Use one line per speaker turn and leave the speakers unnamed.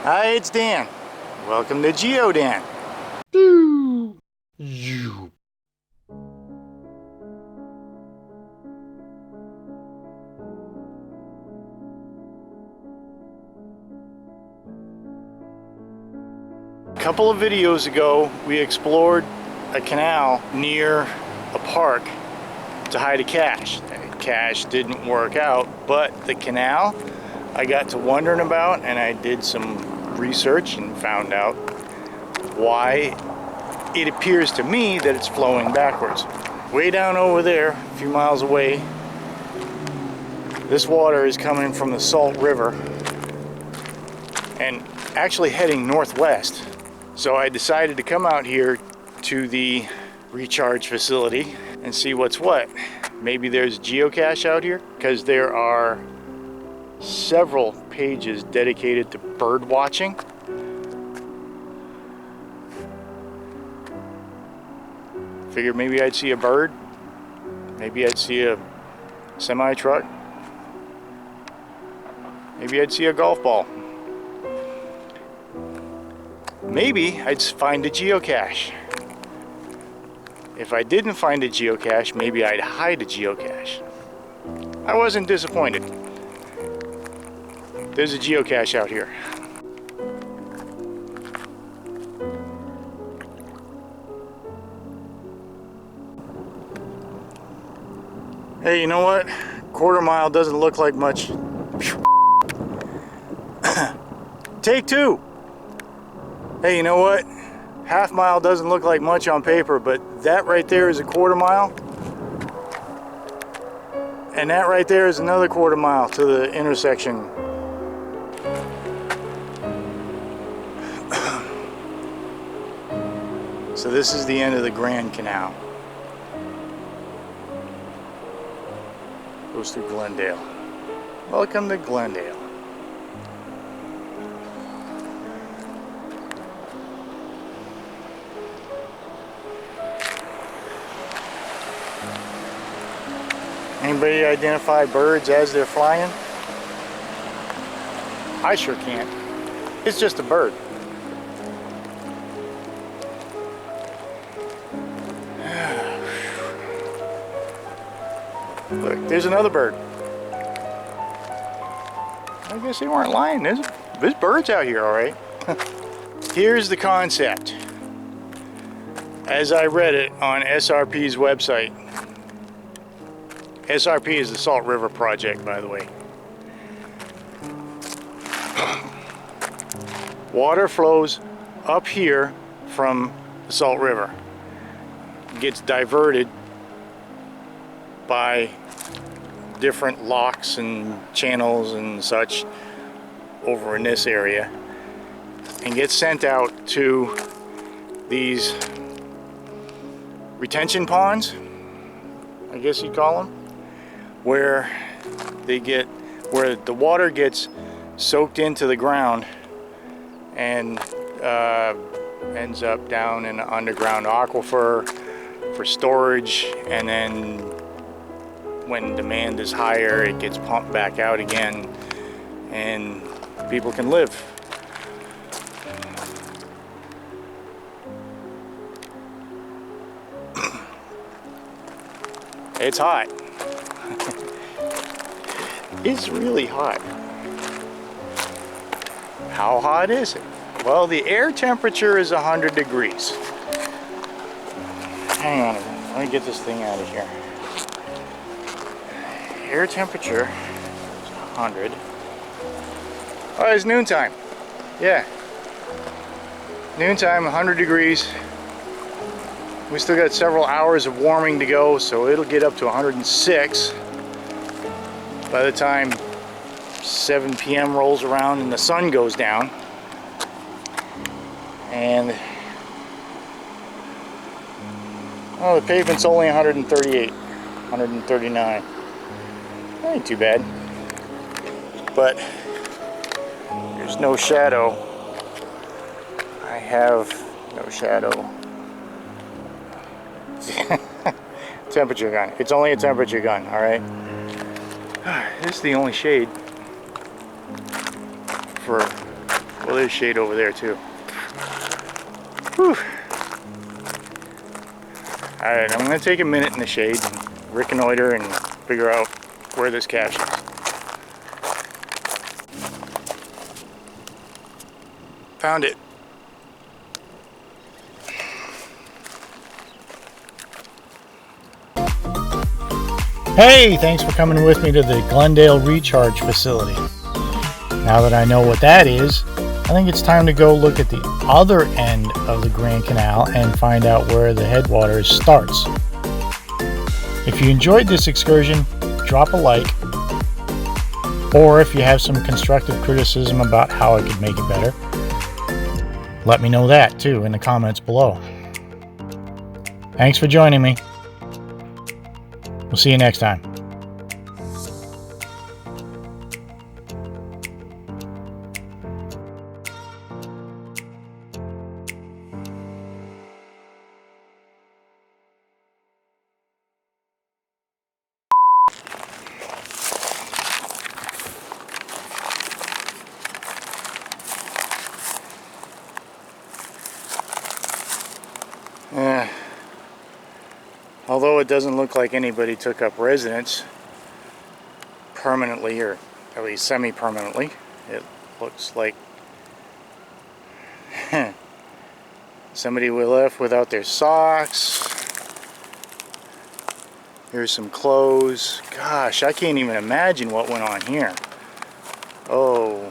Hi, it's Dan. Welcome to GeoDan. You. A couple of videos ago, we explored a canal near a park to hide a cache. The cache didn't work out, but the canal I got to wondering about, and I did some research and found out why it appears to me that it's flowing backwards. Way down over there, a few miles away, this water is coming from the Salt River and actually heading northwest. So I decided to come out here to the recharge facility and see what's what. Maybe there's geocache out here, because there are several pages dedicated to bird watching. Figured maybe I'd see a bird, maybe I'd see a semi-truck, maybe I'd see a golf ball. Maybe I'd find a geocache. If I didn't find a geocache, maybe I'd hide a geocache. I wasn't disappointed. There's a geocache out here. Hey, you know what? Quarter mile doesn't look like much. Take two. Hey, you know what? Half mile doesn't look like much on paper, but that right there is a quarter mile. And that right there is another quarter mile to the intersection. So this is the end of the Grand Canal. Goes through Glendale. Welcome to Glendale. Anybody identify birds as they're flying? I sure can't. It's just a bird. Look, there's another bird. I guess they weren't lying. There's birds out here, all right. Here's the concept, as I read it on SRP's website. SRP is the Salt River Project, by the way. Water flows up here from the Salt River. Gets diverted by different locks and channels and such over in this area, and gets sent out to these retention ponds, I guess you'd call them, where the water gets soaked into the ground and ends up down in an underground aquifer for storage, and then when demand is higher, it gets pumped back out again and people can live. It's hot. It's really hot. How hot is it? Well, the air temperature is 100 degrees. Hang on a minute, let me get this thing out of here. Air temperature is 100. Oh, it's noontime. Yeah. Noontime, 100 degrees. We still got several hours of warming to go, so it'll get up to 106 by the time 7 p.m. rolls around and the sun goes down. And oh, the pavement's only 138, 139. That ain't too bad. But there's no shadow. I have no shadow. Temperature gun. It's only a temperature gun, alright? This is the only shade for Oh, there's shade over there too. Whew. Alright, I'm going to take a minute in the shade and reconnoiter and figure out where this cache is. Found it. Hey, thanks for coming with me to the Glendale Recharge Facility. Now that I know what that is, I think it's time to go look at the other end of the Grand Canal and find out where the headwaters starts. If you enjoyed this excursion, drop a like, or if you have some constructive criticism about how I could make it better, let me know that too in the comments below. Thanks for joining me. We'll see you next time. Although it doesn't look like anybody took up residence permanently, or at least semi-permanently, it looks like somebody left without their socks. Here's some clothes. Gosh, I can't even imagine what went on here. Oh.